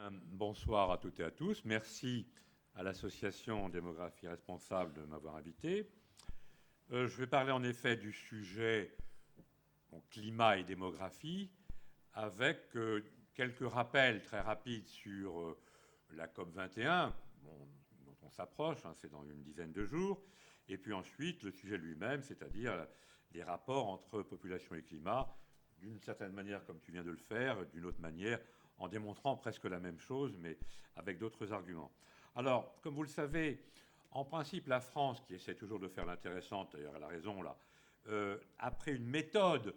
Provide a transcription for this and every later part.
Bonsoir à toutes et à tous. Merci à l'association Démographie Responsable de m'avoir invité. Je vais parler en effet du sujet climat et démographie avec quelques rappels très rapides sur la COP 21, dont on s'approche, c'est dans une dizaine de jours, et puis ensuite le sujet lui-même, c'est-à-dire les rapports entre population et climat, d'une certaine manière comme tu viens de le faire, d'une autre manière en démontrant presque la même chose, mais avec d'autres arguments. Alors, comme vous le savez, en principe, la France, qui essaie toujours de faire l'intéressante, d'ailleurs elle a raison là, a pris une méthode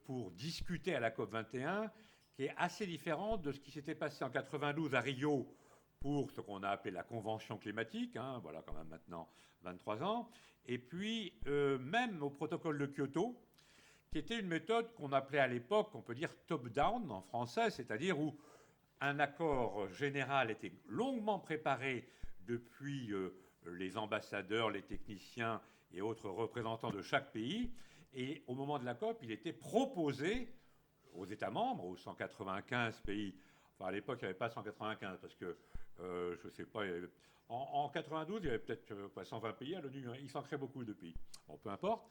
pour discuter à la COP 21 qui est assez différente de ce qui s'était passé en 92 à Rio pour ce qu'on a appelé la convention climatique, voilà quand même maintenant 23 ans, et puis même au protocole de Kyoto, qui était une méthode qu'on appelait à l'époque, on peut dire top-down en français, c'est-à-dire où un accord général était longuement préparé depuis les ambassadeurs, les techniciens et autres représentants de chaque pays. Et au moment de la COP, il était proposé aux États membres, aux 195 pays. Enfin, à l'époque, il n'y avait pas 195 parce que, je ne sais pas, en 92, il y avait peut-être 120 pays à l'ONU. Il s'en crée beaucoup de pays. Bon, peu importe.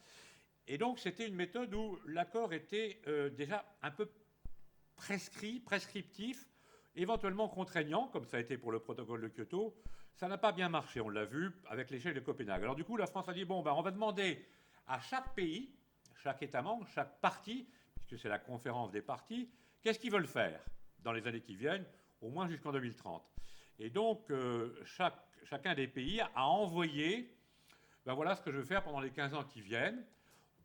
Et donc, c'était une méthode où l'accord était déjà un peu prescriptif, éventuellement contraignant, comme ça a été pour le protocole de Kyoto. Ça n'a pas bien marché, on l'a vu avec l'échec de Copenhague. Alors du coup, la France a dit, bon, on va demander à chaque pays, chaque État membre, chaque parti, puisque c'est la conférence des partis, qu'est-ce qu'ils veulent faire dans les années qui viennent, au moins jusqu'en 2030. Et donc, chacun des pays a envoyé, voilà ce que je veux faire pendant les 15 ans qui viennent.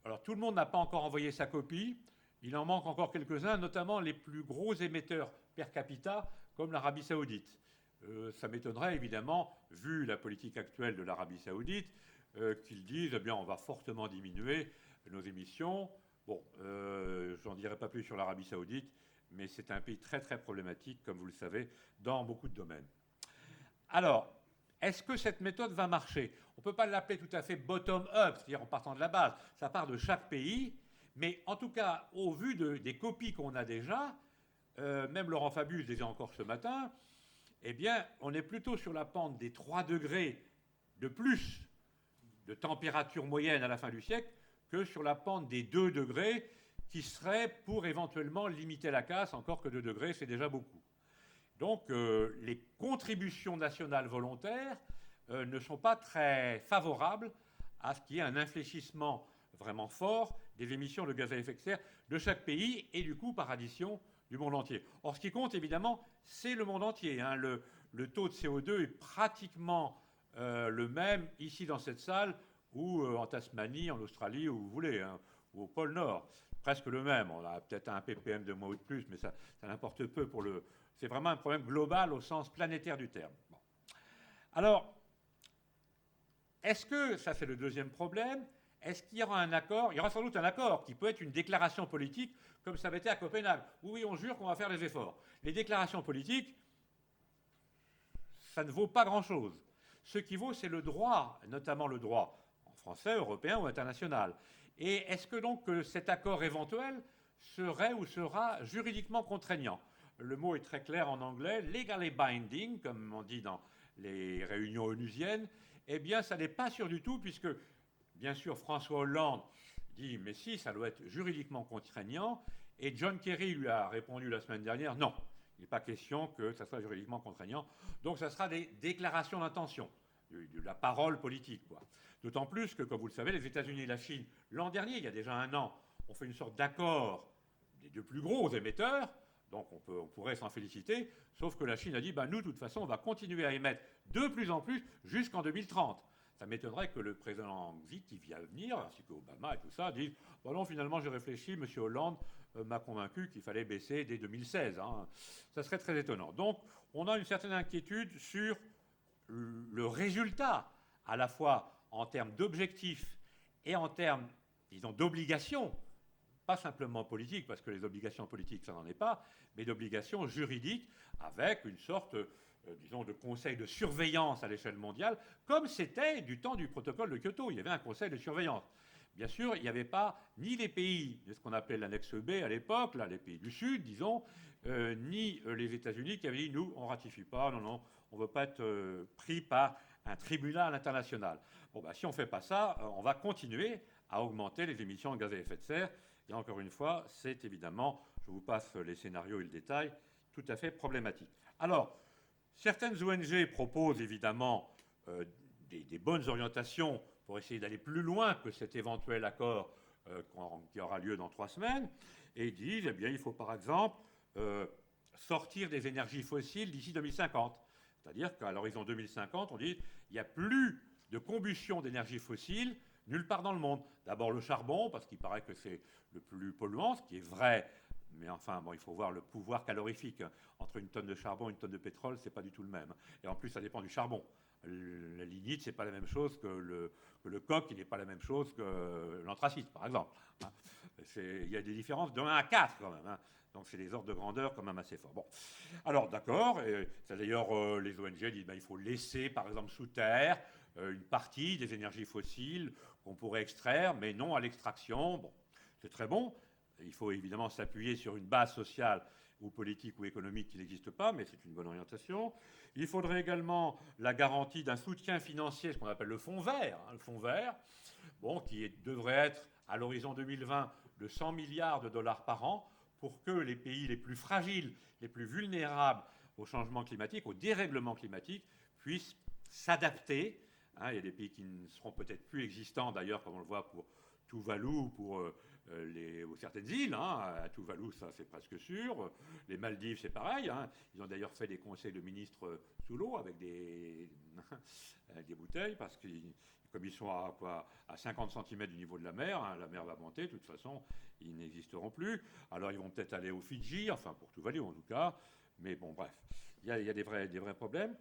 Alors tout le monde n'a pas encore envoyé sa copie. Il en manque encore quelques-uns, notamment les plus gros émetteurs per capita, comme l'Arabie saoudite. Ça m'étonnerait évidemment, vu la politique actuelle de l'Arabie saoudite, qu'ils disent, on va fortement diminuer nos émissions. Bon, j'en dirai pas plus sur l'Arabie saoudite, mais c'est un pays très très problématique, comme vous le savez, dans beaucoup de domaines. Alors, est-ce que cette méthode va marcher? On ne peut pas l'appeler tout à fait bottom-up, c'est-à-dire en partant de la base. Ça part de chaque pays, mais en tout cas, au vu des copies qu'on a déjà, même Laurent Fabius disait encore ce matin, on est plutôt sur la pente des 3 degrés de plus de température moyenne à la fin du siècle que sur la pente des 2 degrés qui serait pour éventuellement limiter la casse, encore que 2 degrés, c'est déjà beaucoup. Donc les contributions nationales volontaires ne sont pas très favorables à ce qu'il y ait un infléchissement vraiment fort des émissions de gaz à effet de serre de chaque pays et du coup par addition du monde entier. Or ce qui compte évidemment, c'est le monde entier. Le taux de CO2 est pratiquement le même ici dans cette salle ou en Tasmanie, en Australie, où vous voulez, ou au pôle Nord. Presque le même. On a peut-être un ppm de moins ou de plus, mais ça n'importe peu pour le... C'est vraiment un problème global au sens planétaire du terme. Bon. Alors, est-ce que, ça c'est le deuxième problème, est-ce qu'il y aura un accord? Il y aura sans doute un accord qui peut être une déclaration politique, comme ça avait été à Copenhague. Oui, on jure qu'on va faire des efforts. Les déclarations politiques, ça ne vaut pas grand-chose. Ce qui vaut, c'est le droit, notamment le droit en français, européen ou international. Et est-ce que donc cet accord éventuel serait ou sera juridiquement contraignant? Le mot est très clair en anglais, legally binding, comme on dit dans les réunions onusiennes. Ça n'est pas sûr du tout, puisque, bien sûr, François Hollande dit, mais si, ça doit être juridiquement contraignant. Et John Kerry lui a répondu la semaine dernière, non, il n'est pas question que ça soit juridiquement contraignant. Donc, ça sera des déclarations d'intention, de la parole politique, quoi. D'autant plus que, comme vous le savez, les États-Unis et la Chine, l'an dernier, il y a déjà un an, ont fait une sorte d'accord des 2 plus gros émetteurs. Donc on pourrait s'en féliciter, sauf que la Chine a dit, nous, de toute façon, on va continuer à émettre de plus en plus jusqu'en 2030. Ça m'étonnerait que le président Xi, qui vient de venir, ainsi qu'Obama et tout ça, dise, non, finalement, j'ai réfléchi, M. Hollande m'a convaincu qu'il fallait baisser dès 2016. Ça serait très étonnant. Donc on a une certaine inquiétude sur le résultat, à la fois en termes d'objectifs et en termes, disons, d'obligations, pas simplement politique, parce que les obligations politiques, ça n'en est pas, mais d'obligations juridiques avec une sorte, disons, de conseil de surveillance à l'échelle mondiale, comme c'était du temps du protocole de Kyoto. Il y avait un conseil de surveillance. Bien sûr, il n'y avait pas ni les pays de ce qu'on appelait l'annexe B à l'époque, là, les pays du Sud, disons, ni les États-Unis qui avaient dit nous, on ne ratifie pas, non, non, on ne veut pas être pris par un tribunal international. Bon, bah, si on ne fait pas ça, on va continuer à augmenter les émissions de gaz à effet de serre. Et encore une fois, c'est évidemment, je vous passe les scénarios et le détail, tout à fait problématique. Alors, certaines ONG proposent évidemment des bonnes orientations pour essayer d'aller plus loin que cet éventuel accord qui aura lieu dans 3 semaines, et disent, eh bien, il faut par exemple sortir des énergies fossiles d'ici 2050. C'est-à-dire qu'à l'horizon 2050, on dit il n'y a plus de combustion d'énergie fossile nulle part dans le monde. D'abord le charbon, parce qu'il paraît que c'est le plus polluant, ce qui est vrai, mais enfin, bon, il faut voir le pouvoir calorifique. Entre une tonne de charbon et une tonne de pétrole, c'est pas du tout le même. Et en plus, ça dépend du charbon. La lignite, c'est pas la même chose que le coke, qui n'est pas la même chose que l'anthracite, par exemple. Il y a des différences de 1 à 4 quand même. Donc c'est des ordres de grandeur quand même assez forts. Bon, alors d'accord, c'est d'ailleurs les ONG disent il faut laisser par exemple sous terre une partie des énergies fossiles qu'on pourrait extraire, mais non à l'extraction. Bon, c'est très bon. Il faut évidemment s'appuyer sur une base sociale ou politique ou économique qui n'existe pas, mais c'est une bonne orientation. Il faudrait également la garantie d'un soutien financier, ce qu'on appelle le fonds vert, le fonds vert, bon, qui devrait être à l'horizon 2020 de 100 milliards de dollars par an, pour que les pays les plus fragiles, les plus vulnérables au changement climatique, au dérèglement climatique, puissent s'adapter. Il y a des pays qui ne seront peut-être plus existants, d'ailleurs, comme on le voit pour Tuvalu ou pour certaines îles. À Tuvalu, ça c'est presque sûr. Les Maldives, c'est pareil. Ils ont d'ailleurs fait des conseils de ministres sous l'eau avec des bouteilles, parce que comme ils sont à 50 cm du niveau de la mer va monter, de toute façon, ils n'existeront plus. Alors ils vont peut-être aller aux Fidji, enfin pour Tuvalu en tout cas, mais bon, bref, il y a des vrais problèmes.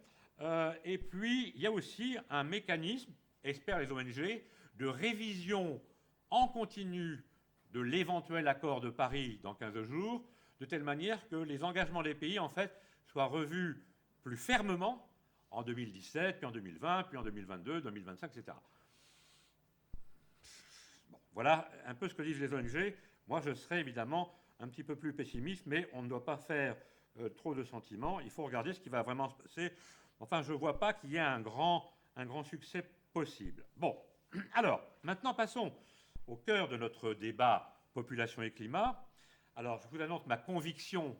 Et puis, il y a aussi un mécanisme, espèrent les ONG, de révision en continu de l'éventuel accord de Paris dans 15 jours, de telle manière que les engagements des pays, en fait, soient revus plus fermement en 2017, puis en 2020, puis en 2022, 2025, etc. Bon, voilà un peu ce que disent les ONG. Moi, je serais évidemment un petit peu plus pessimiste, mais on ne doit pas faire trop de sentiments. Il faut regarder ce qui va vraiment se passer. Enfin, je ne vois pas qu'il y ait un grand succès possible. Bon, alors, maintenant passons au cœur de notre débat population et climat. Alors, je vous annonce ma conviction,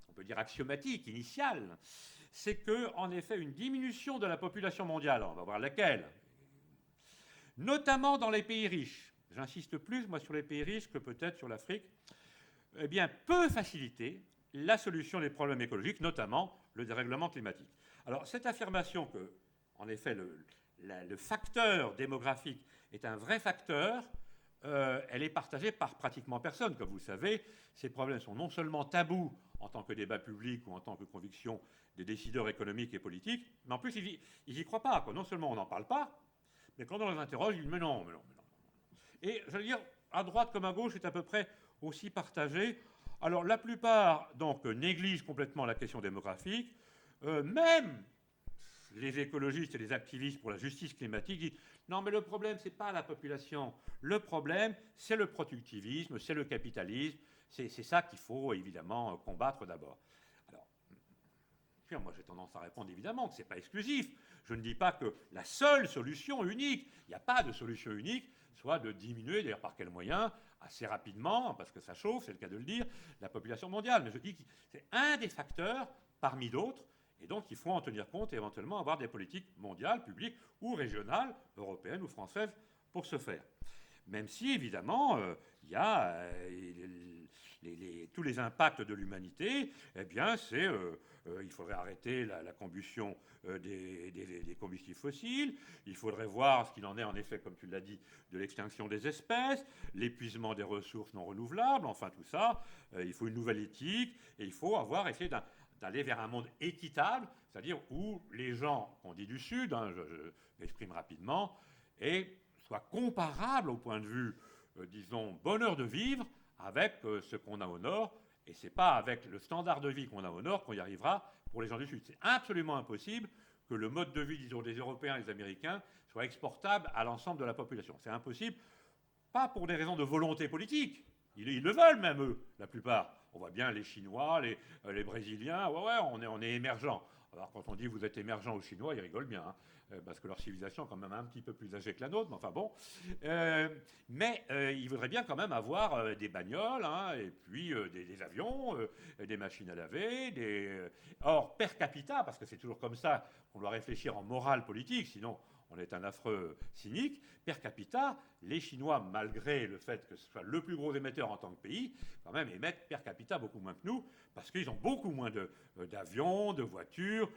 on peut dire axiomatique, initiale, c'est que, en effet, une diminution de la population mondiale, on va voir laquelle, notamment dans les pays riches, j'insiste plus, moi, sur les pays riches que peut-être sur l'Afrique, eh bien, peut faciliter la solution des problèmes écologiques, notamment le dérèglement climatique. Alors, cette affirmation que, en effet, le facteur démographique est un vrai facteur, elle est partagée par pratiquement personne. Comme vous savez, ces problèmes sont non seulement tabous en tant que débat public ou en tant que conviction des décideurs économiques et politiques, mais en plus, ils n'y croient pas. Non seulement on n'en parle pas, mais quand on les interroge, ils disent mais non. Et je veux dire, à droite comme à gauche, c'est à peu près aussi partagé. Alors, la plupart donc négligent complètement la question démographique. Même les écologistes et les activistes pour la justice climatique disent non, mais le problème, ce n'est pas la population. Le problème, c'est le productivisme, c'est le capitalisme. C'est ça qu'il faut évidemment combattre d'abord. Alors, moi, j'ai tendance à répondre évidemment que ce n'est pas exclusif. Je ne dis pas que la seule solution unique, il n'y a pas de solution unique, soit de diminuer, d'ailleurs par quel moyen, assez rapidement, parce que ça chauffe, c'est le cas de le dire, la population mondiale. Mais je dis que c'est un des facteurs parmi d'autres. Et donc, il faut en tenir compte et éventuellement avoir des politiques mondiales, publiques ou régionales, européennes ou françaises, pour ce faire. Même si, évidemment, il y a tous les impacts de l'humanité, eh bien, il faudrait arrêter la combustion des combustibles fossiles, il faudrait voir ce qu'il en est, en effet, comme tu l'as dit, de l'extinction des espèces, l'épuisement des ressources non renouvelables, enfin tout ça, il faut une nouvelle éthique, et il faut essayer d'aller vers un monde équitable, c'est-à-dire où les gens qu'on dit du Sud, je m'exprime rapidement, soient comparables au point de vue, disons, bonheur de vivre avec ce qu'on a au Nord, et ce n'est pas avec le standard de vie qu'on a au Nord qu'on y arrivera pour les gens du Sud. C'est absolument impossible que le mode de vie, disons, des Européens et des Américains soit exportable à l'ensemble de la population. C'est impossible, pas pour des raisons de volonté politique, ils le veulent même eux, la plupart. On voit bien les Chinois, les Brésiliens, ouais, on est émergent. Alors quand on dit vous êtes émergent aux Chinois, ils rigolent bien, hein, parce que leur civilisation est quand même un petit peu plus âgée que la nôtre, mais enfin bon. Ils voudraient bien quand même avoir des bagnoles, hein, et puis des avions, des machines à laver. Or, per capita, parce que c'est toujours comme ça qu'on doit réfléchir en morale politique, sinon on est un affreux cynique, per capita, les Chinois, malgré le fait que ce soit le plus gros émetteur en tant que pays, quand même émettent per capita beaucoup moins que nous, parce qu'ils ont beaucoup moins d'avions, de voitures,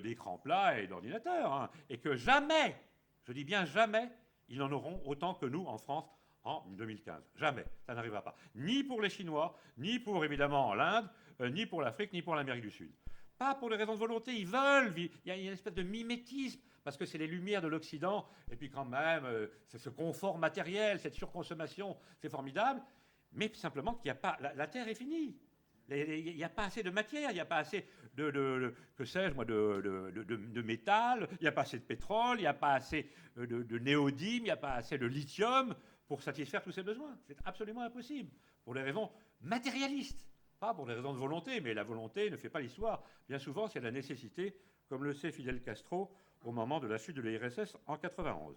d'écrans plats et d'ordinateurs. Hein. Et que jamais, je dis bien jamais, ils n'en auront autant que nous en France en 2015. Jamais. Ça n'arrivera pas. Ni pour les Chinois, ni pour évidemment l'Inde, ni pour l'Afrique, ni pour l'Amérique du Sud. Pas pour des raisons de volonté. Ils veulent. Il y a une espèce de mimétisme parce que c'est les lumières de l'Occident, et puis quand même, c'est ce confort matériel, cette surconsommation, c'est formidable, mais simplement qu'il n'y a pas... La Terre est finie. Il n'y a pas assez de matière, il n'y a pas assez que sais-je moi, de métal, il n'y a pas assez de pétrole, il n'y a pas assez de néodyme, il n'y a pas assez de lithium pour satisfaire tous ces besoins. C'est absolument impossible, pour des raisons matérialistes. Pas pour des raisons de volonté, mais la volonté ne fait pas l'histoire. Bien souvent, c'est la nécessité, comme le sait Fidel Castro au moment de la chute de l'URSS en 91,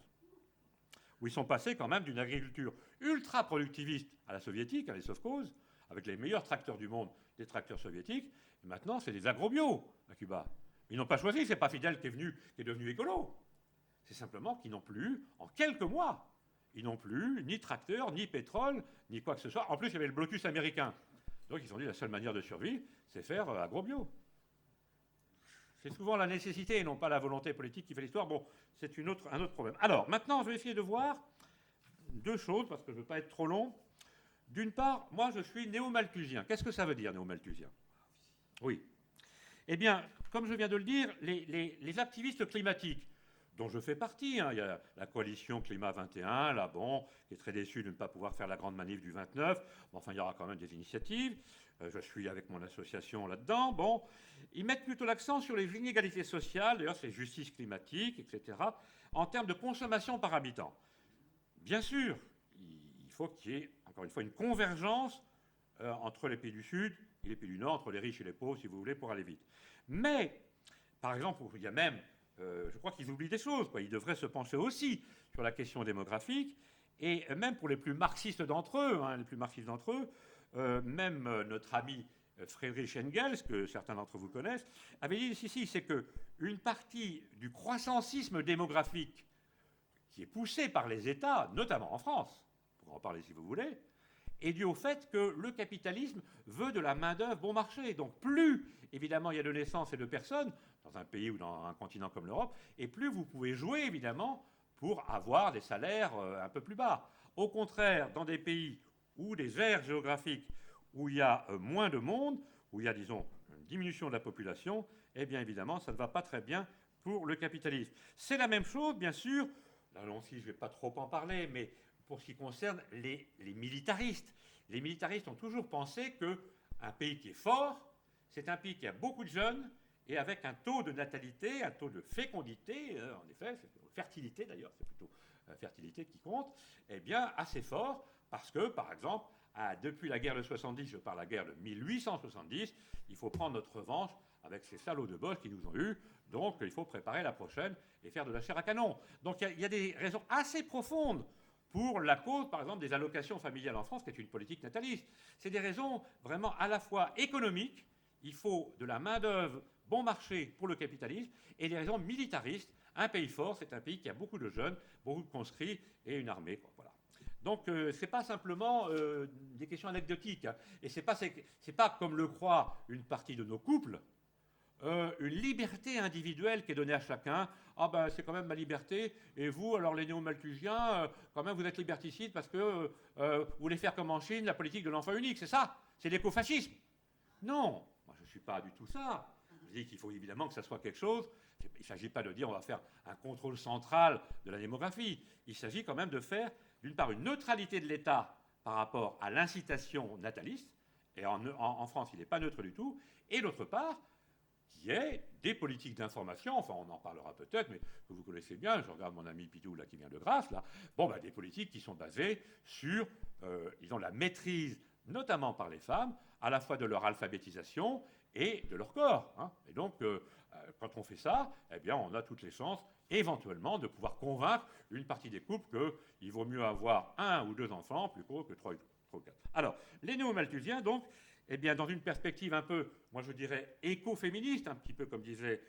où ils sont passés quand même d'une agriculture ultra productiviste à la soviétique, à les sovkhozes, avec les meilleurs tracteurs du monde, des tracteurs soviétiques. Et maintenant, c'est des agrobio à Cuba. Ils n'ont pas choisi, c'est pas Fidel qui est devenu écolo. C'est simplement qu'ils n'ont plus, en quelques mois, ils n'ont plus ni tracteur, ni pétrole, ni quoi que ce soit. En plus, il y avait le blocus américain. Donc, ils se sont dit, la seule manière de survivre, c'est faire agrobio. C'est souvent la nécessité et non pas la volonté politique qui fait l'histoire. Bon, c'est un autre problème. Alors, maintenant, je vais essayer de voir deux choses, parce que je ne veux pas être trop long. D'une part, moi, je suis néo-malthusien. Qu'est-ce que ça veut dire, néo-malthusien? Oui. Eh bien, comme je viens de le dire, les activistes climatiques, dont je fais partie, hein, il y a la coalition Climat 21, là, bon, qui est très déçue de ne pas pouvoir faire la grande manif du 29, mais enfin, il y aura quand même des initiatives. Je suis avec mon association là-dedans. Bon, ils mettent plutôt l'accent sur les inégalités sociales, d'ailleurs, c'est justice climatique, etc., en termes de consommation par habitant. Bien sûr, il faut qu'il y ait, encore une fois, une convergence entre les pays du Sud et les pays du Nord, entre les riches et les pauvres, si vous voulez, pour aller vite. Mais, par exemple, il y a même, je crois qu'ils oublient des choses, quoi. Ils devraient se pencher aussi sur la question démographique, et même pour les plus marxistes d'entre eux, même notre ami Friedrich Engels, que certains d'entre vous connaissent, avait dit si, c'est qu'une partie du croissancisme démographique qui est poussé par les États, notamment en France, pour en parler si vous voulez, est dû au fait que le capitalisme veut de la main-d'œuvre bon marché. Donc plus, évidemment, il y a de naissances et de personnes, dans un pays ou dans un continent comme l'Europe, et plus vous pouvez jouer, évidemment, pour avoir des salaires un peu plus bas. Au contraire, dans des pays ou des aires géographiques où il y a moins de monde, où il y a, disons, une diminution de la population, eh bien, évidemment, ça ne va pas très bien pour le capitalisme. C'est la même chose, bien sûr, là aussi, je ne vais pas trop en parler, mais pour ce qui concerne les militaristes. Les militaristes ont toujours pensé qu'un pays qui est fort, c'est un pays qui a beaucoup de jeunes et avec un taux de natalité, un taux de fécondité, en effet, fertilité d'ailleurs, c'est plutôt fertilité qui compte, eh bien assez fort, parce que, par exemple, depuis la guerre de 70, je parle de la guerre de 1870, il faut prendre notre revanche avec ces salauds de Boche qui nous ont eus, donc il faut préparer la prochaine et faire de la chair à canon. Donc il y a des raisons assez profondes pour la cause, par exemple, des allocations familiales en France, qui est une politique nataliste. C'est des raisons vraiment à la fois économiques, il faut de la main-d'œuvre bon marché pour le capitalisme, et des raisons militaristes. Un pays fort, c'est un pays qui a beaucoup de jeunes, beaucoup de conscrits et une armée, quoi, voilà. Donc, ce n'est pas simplement des questions anecdotiques. Hein. Et ce n'est pas, comme le croit une partie de nos couples, une liberté individuelle qui est donnée à chacun. Ah ben, c'est quand même ma liberté. Et vous, alors les néo-malthusiens, quand même, vous êtes liberticides parce que vous voulez faire comme en Chine la politique de l'enfant unique. C'est ça? C'est l'écofascisme? Non, moi je ne suis pas du tout ça. Je dis qu'il faut évidemment que ça soit quelque chose. Il ne s'agit pas de dire on va faire un contrôle central de la démographie. Il s'agit quand même de faire, d'une part, une neutralité de l'État par rapport à l'incitation nataliste. Et en France, il n'est pas neutre du tout. Et d'autre part, qu'il y ait des politiques d'information, enfin on en parlera peut-être, mais que vous connaissez bien, je regarde mon ami Pidou là qui vient de Grasse, là, bon, ben, des politiques qui sont basées sur, disons, la maîtrise notamment par les femmes, à la fois de leur alphabétisation et de leur corps. Hein. Et donc, quand on fait ça, eh bien, on a toutes les chances, éventuellement, de pouvoir convaincre une partie des couples qu'il vaut mieux avoir 1 ou 2 enfants plutôt que 3 ou 4. Alors, les néo-malthusiens, donc, eh bien, dans une perspective un peu, moi je dirais, écoféministe, un petit peu comme disait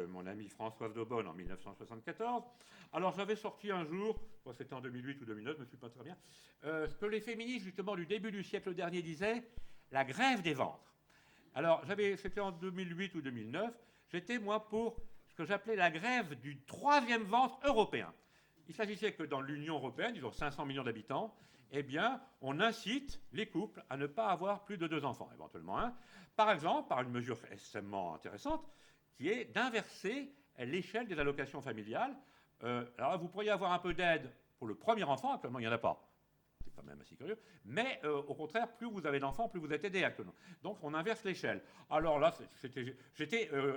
mon amie Françoise Daubonne en 1974. Alors, j'avais sorti un jour, c'était en 2008 ou 2009, je ne me suis pas très bien, ce que les féministes, justement, du début du siècle dernier disaient, la grève des ventres. Alors, c'était en 2008 ou 2009, j'étais, moi, pour ce que j'appelais la grève du 3e ventre européen. Il s'agissait que dans l'Union européenne, ils ont 500 millions d'habitants, eh bien, on incite les couples à ne pas avoir plus de 2 enfants, éventuellement un. Par exemple, par une mesure extrêmement intéressante, qui est d'inverser l'échelle des allocations familiales. Alors, vous pourriez avoir un peu d'aide pour le premier enfant, actuellement, il n'y en a pas. C'est quand même assez curieux. Mais au contraire, plus vous avez d'enfants, plus vous êtes aidé actuellement. Donc, on inverse l'échelle. Alors là,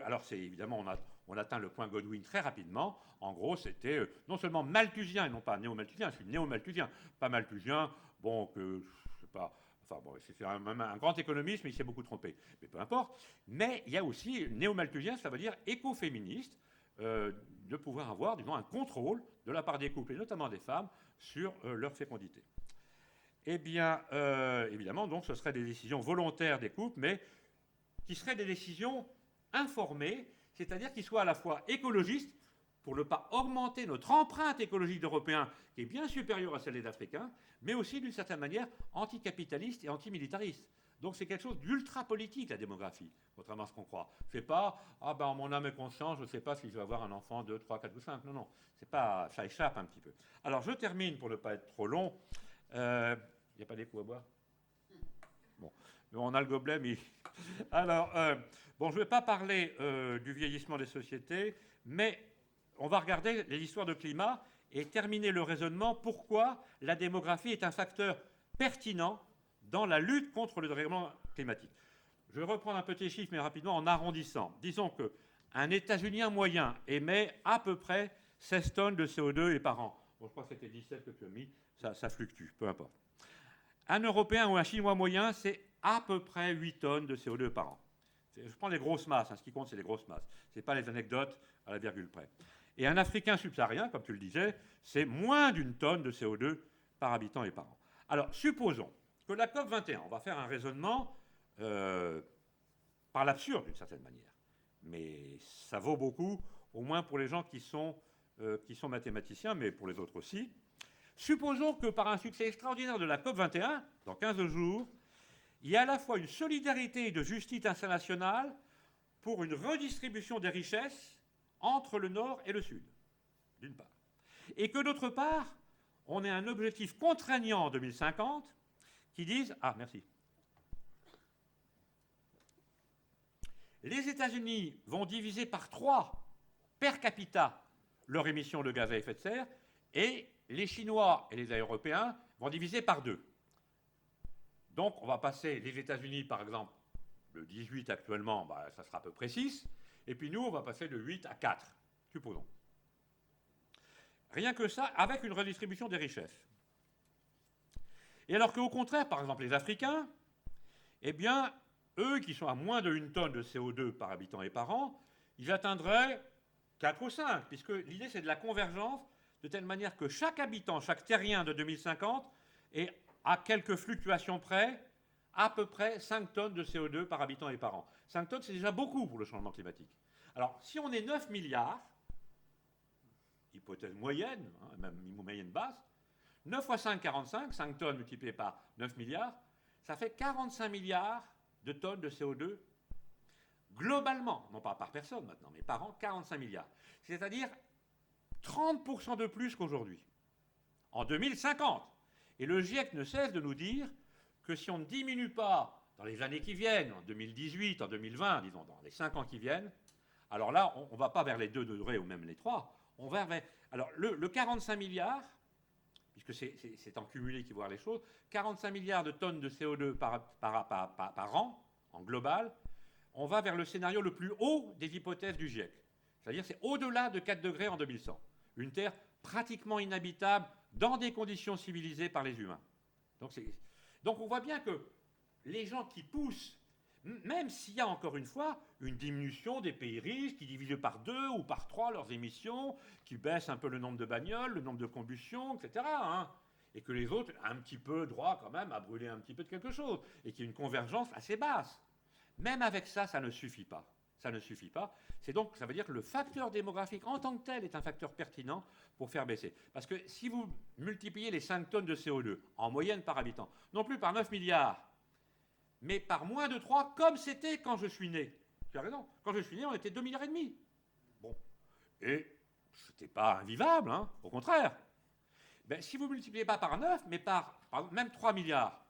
alors, c'est évidemment, on atteint le point Godwin très rapidement. En gros, c'était non seulement malthusien et non pas néo-malthusien. Je suis néo-malthusien, pas malthusien. Bon, je sais pas. Enfin bon, c'est un grand économiste, mais il s'est beaucoup trompé. Mais peu importe. Mais il y a aussi néo-malthusien, ça veut dire écoféministe, de pouvoir avoir, disons, un contrôle de la part des couples, et notamment des femmes, sur leur fécondité. Eh bien, évidemment, donc, ce seraient des décisions volontaires des couples, mais qui seraient des décisions informées, c'est-à-dire qui soient à la fois écologistes, pour ne pas augmenter notre empreinte écologique d'Européens, qui est bien supérieure à celle des Africains, mais aussi, d'une certaine manière, anticapitaliste et antimilitariste. Donc c'est quelque chose d'ultra-politique, la démographie, contrairement à ce qu'on croit. C'est pas, ah ben en mon âme et conscience, je ne sais pas si je vais avoir un enfant 2, 3, 4 ou 5. Non, non, c'est pas, ça échappe un petit peu. Alors je termine, pour ne pas être trop long. Il n'y a pas des coups à boire? Bon, on a le gobelet, mais... Alors, bon, je ne vais pas parler du vieillissement des sociétés, mais on va regarder les histoires de climat et terminer le raisonnement pourquoi la démographie est un facteur pertinent dans la lutte contre le dérèglement climatique. Je vais reprendre un petit chiffre, mais rapidement, en arrondissant. Disons qu'un États-Unien moyen émet à peu près 16 tonnes de CO2 par an. Bon, je crois que c'était 17 que tu as mis, ça fluctue, peu importe. Un Européen ou un Chinois moyen, c'est à peu près 8 tonnes de CO2 par an. Je prends les grosses masses, hein, ce qui compte, c'est les grosses masses. Ce n'est pas les anecdotes à la virgule près. Et un Africain subsaharien, comme tu le disais, c'est moins d'1 tonne de CO2 par habitant et par an. Alors, supposons que la COP 21, on va faire un raisonnement par l'absurde, d'une certaine manière. Mais ça vaut beaucoup, au moins pour les gens qui sont mathématiciens, mais pour les autres aussi. Supposons que par un succès extraordinaire de la COP 21, dans 15 jours, il y a à la fois une solidarité de justice internationale pour une redistribution des richesses entre le Nord et le Sud, d'une part. Et que d'autre part, on ait un objectif contraignant en 2050 qui dise... Ah, merci. Les États-Unis vont diviser par 3 per capita leur émission de gaz à effet de serre et les Chinois et les Européens vont diviser par 2. Donc, on va passer les États-Unis, par exemple, de 18 actuellement, ça sera à peu près 6. Et puis nous, on va passer de 8 à 4, supposons. Rien que ça, avec une redistribution des richesses. Et alors qu'au contraire, par exemple, les Africains, eh bien, eux qui sont à moins de 1 tonne de CO2 par habitant et par an, ils atteindraient 4 ou 5, puisque l'idée c'est de la convergence, de telle manière que chaque habitant, chaque terrien de 2050 est à quelques fluctuations près, à peu près 5 tonnes de CO2 par habitant et par an. 5 tonnes, c'est déjà beaucoup pour le changement climatique. Alors, si on est 9 milliards, hypothèse moyenne, hein, même moyenne basse, 9 fois 5, 45, 5 tonnes multipliées par 9 milliards, ça fait 45 milliards de tonnes de CO2 globalement, non pas par personne maintenant, mais par an, 45 milliards. C'est-à-dire 30% de plus qu'aujourd'hui, en 2050. Et le GIEC ne cesse de nous dire que si on ne diminue pas dans les années qui viennent, en 2018, en 2020, disons, dans les 5 ans qui viennent, alors là, on ne va pas vers les 2 degrés ou même les 3, on va vers... Alors, le 45 milliards, puisque c'est en cumulé qu'il faut voir les choses, 45 milliards de tonnes de CO2 par an, en global, on va vers le scénario le plus haut des hypothèses du GIEC. C'est-à-dire c'est au-delà de 4 degrés en 2100. Une Terre pratiquement inhabitable dans des conditions civilisées par les humains. Donc on voit bien que les gens qui poussent, même s'il y a encore une fois une diminution des pays riches qui divisent par 2 ou par 3 leurs émissions, qui baissent un peu le nombre de bagnoles, le nombre de combustions, etc. hein, et que les autres ont un petit peu droit quand même à brûler un petit peu de quelque chose, et qu'il y a une convergence assez basse. Même avec ça, ça ne suffit pas. Ça ne suffit pas. Donc, ça veut dire que le facteur démographique en tant que tel est un facteur pertinent pour faire baisser. Parce que si vous multipliez les 5 tonnes de CO2 en moyenne par habitant, non plus par 9 milliards, mais par moins de 3, comme c'était quand je suis né. Tu as raison. Quand je suis né, on était 2,5 milliards. Bon. Et ce n'était pas invivable, hein, au contraire. Ben, si vous ne multipliez pas par 9, mais par même 3 milliards,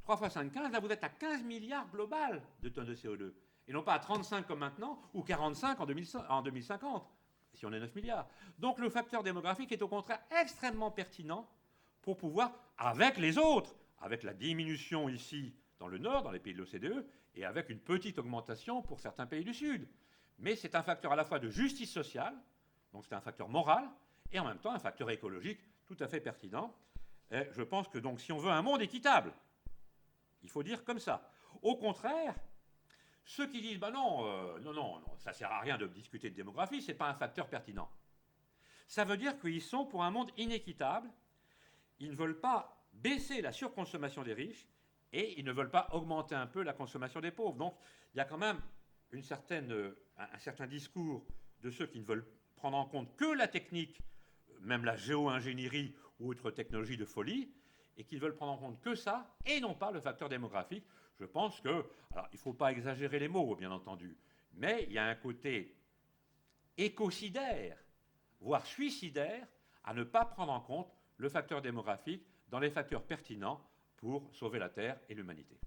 3 fois 5, 15, là vous êtes à 15 milliards global de tonnes de CO2. Et non pas à 35 comme maintenant, ou 45 en 2050, si on est 9 milliards. Donc le facteur démographique est au contraire extrêmement pertinent pour pouvoir, avec les autres, avec la diminution ici dans le Nord, dans les pays de l'OCDE, et avec une petite augmentation pour certains pays du Sud. Mais c'est un facteur à la fois de justice sociale, donc c'est un facteur moral, et en même temps un facteur écologique tout à fait pertinent. Et je pense que donc si on veut un monde équitable, il faut dire comme ça. Au contraire, ceux qui disent bah non, ça ne sert à rien de discuter de démographie, ce n'est pas un facteur pertinent. Ça veut dire qu'ils sont pour un monde inéquitable, ils ne veulent pas baisser la surconsommation des riches, et ils ne veulent pas augmenter un peu la consommation des pauvres. Donc il y a quand même un certain discours de ceux qui ne veulent prendre en compte que la technique, même la géo-ingénierie ou autre technologie de folie, et qu'ils veulent prendre en compte que ça, et non pas le facteur démographique. Je pense que, alors il ne faut pas exagérer les mots, bien entendu, mais il y a un côté écocidaire, voire suicidaire, à ne pas prendre en compte le facteur démographique dans les facteurs pertinents pour sauver la Terre et l'humanité.